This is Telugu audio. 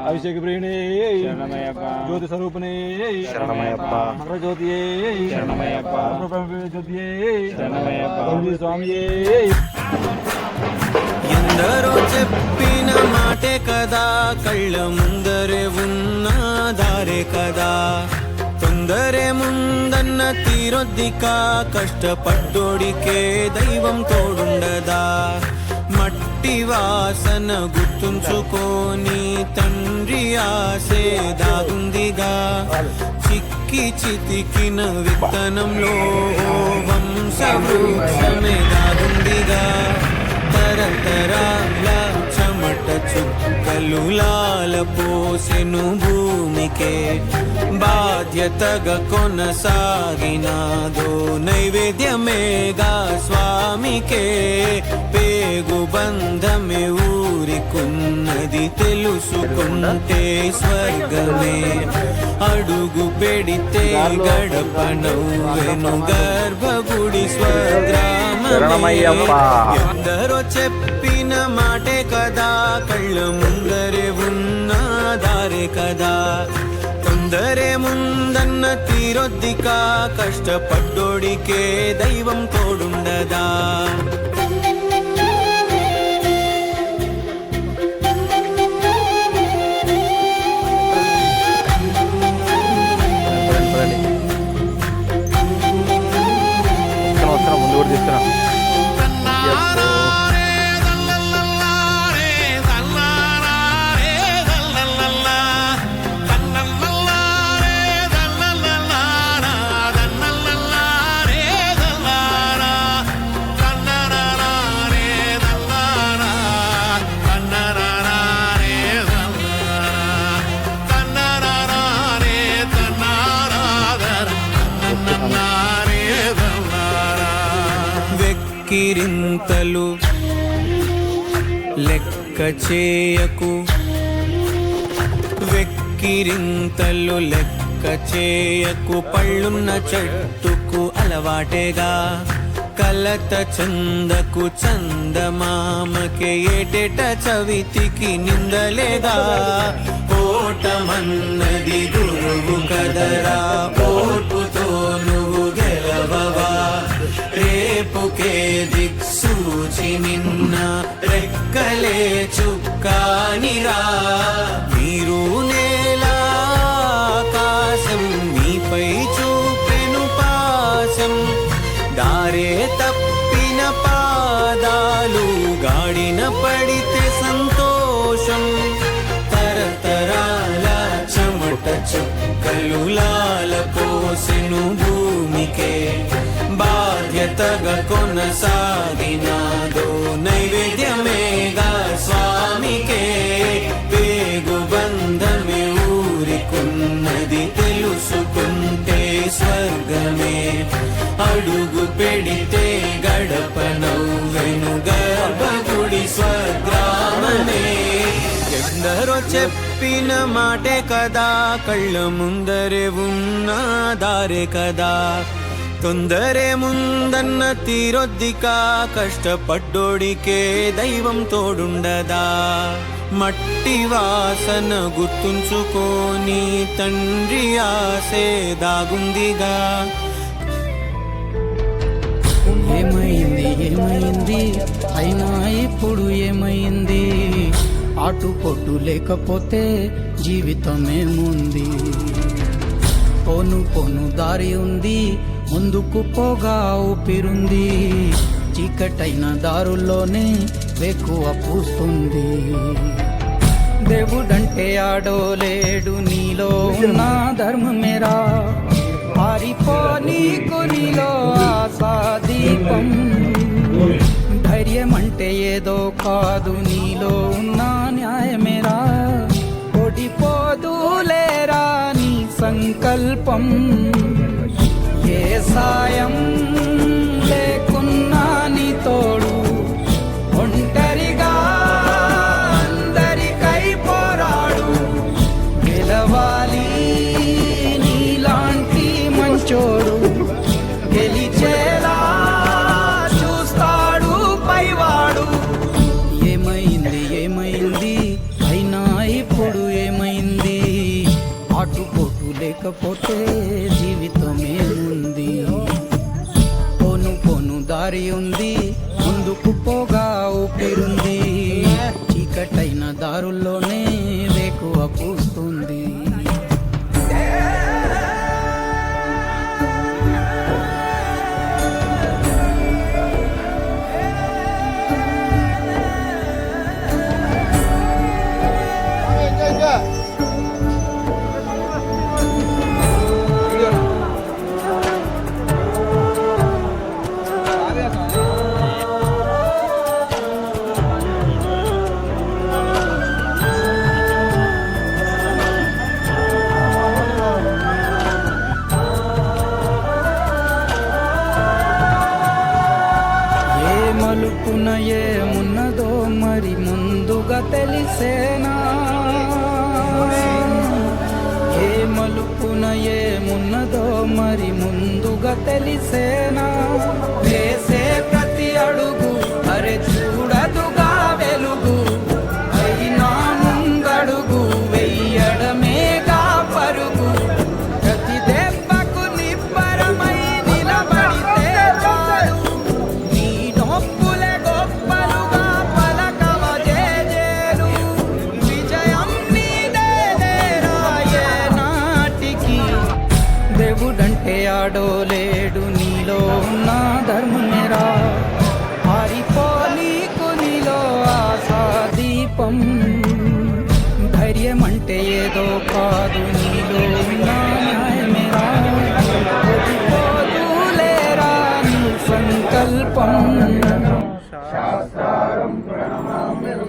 అభిషేక ప్రియుని జ్యోతి స్వరూపిణి జ్యోతి జ్యోతి స్వామి. ఎందరో చెప్పిన మాటే కదా, కళ్ళ ముందరే ఉన్న దారే కదా. తొందరే ముందన్న తీరొద్దిక, కష్టపడ్డోడికే దైవం తోడుండదా. మట్టి వాసన గుర్తుంచుకొని తండ్రి ఆసే దాగుందిగా. చిక్కి చితికిన విత్తనంలో వంశవృక్షమే దాగుందిగా. తరతరాల చెమట చుక్కలు లాల పోసెను భూమికే. బాధ్యతగా కొనసాగినాదో నైవేద్యమేగా స్వామికే. పేగు బంధమే ఊరికున్నది తెలుసుకుంటే స్వర్గమే. అడుగు పెడితే గడప నవ్వెను గర్భగుడి స్వగ్రామమే. ఎందరో చెప్పిన మాటే కదా, కళ్ళ ముందరే ఉన్న దారే కదా. తొందరే ముందన్న తీరొద్దిక, కష్టపడ్డోడికే దైవం తోడుండదా. ముందు కూడా తీసుకురా. కిరింతలు లెక్క చేయకు, వెక్కిరింతలు లెక్క చేయకు. పళ్ళున్న చెట్టుకు అలవాటేగా, కలత చందకు చందమామకే. ఏటేట చవితికి నిందలేగా. ఓటమన్నది గురువు కదరా, ఓర్పుతో నువ్వు గెలవవా. రేపుకే దిక్సూచి నిన్న రెక్కలే చుక్కానిరా. మీరు నేల ఆకాశం మీపై చూపెను పాశం. దారే తప్పిన పాదాలు గాడిన పడితే సంతోషం. తరతరాల చెమట చుక్కలు లాల పోసెను భూమికే. బాధ్యతగా కొనసాగినాదో నైవేద్యమేగా స్వామికే. పేగు బంధమే ఊరికున్నది తెలుసుకుంటే స్వర్గమే. అడుగు పెడితే గడప నవ్వెను గర్భగుడి స్వగ్రామమే. ఎందరో చెప్పిన మాటే కదా, కళ్ళ ముందరే ఉన్న దారే కదా. తొందరే ముందన్న తీరొద్దిక, కష్టపడ్డోడికే దైవం తోడుండదా. మట్టి వాసన గుర్తుంచుకొని తండ్రి ఆసే దాగుందిగా. ఏమైంది ఏమైంది అయినా ఇప్పుడు ఏమైంది. ఆటు పొట్టు లేకపోతే జీవితమేముంది. పోను పోను దారి ఉంది, ముందుకు పోగా ఊపిరుంది. చీకటైన దారుల్లోనే వేకువ పూస్తుంది. దేవుడంటే ఆడోలేడు, నీలో ఉన్న ధర్మమేరా. పారిపో నీకు నీలో ఆశాదీపం. ధైర్యం అంటే ఏదో కాదు, నీలో ఉన్న న్యాయమేరా. ఓడిపోదులేరా నీ సంకల్పం. ఏ సాయం లేకున్నా నీ తోడు, ఒంటరిగా అందరికై పోరాడు. గెలవాలి నీలాంటి మంచోడు, గెలిచేలా చూస్తాడు పైవాడు. ఏమైంది ఏమైంది లేకపోతే జీవితమే ఉంది. పోను పోను దారి ఉంది, ముందుకు పోగా ఊపిరుంది. చీకటైన దారుల్లోనే వేకువ పూస్తుంది. మలుపున ఏమున్నదో మరి ముందుగా తెలిసేనా? ఏ మలుపున ఏమున్నదో మరి ముందుగా తెలిసేనా? వేసే ప్రతి అడుగు అరే చూడదుగా వెలుగు, అయినా ముందడుగు వెయ్యడమేగా పరుగు. ప్రతి దెబ్బకు నిబ్బరమై నిలబడితే చాలు, నీ నొప్పులే గొప్పలుగా పలకవ జేజేలు. విజయం నీదేలేరా ఏ నాటికి. దేవుడంటే ఆడోలేడు, నీలో ఉన్న ధర్మమేరా. ఆరిపోనీకు నీలో ఆశాదీపం. ధైర్యం అంటే ఏదో కాదు, నీలో ఉన్న న్యాయమేరా. ఓడిపోదులేరా నీ సంకల్పం. శాస్త్రం ప్రణామం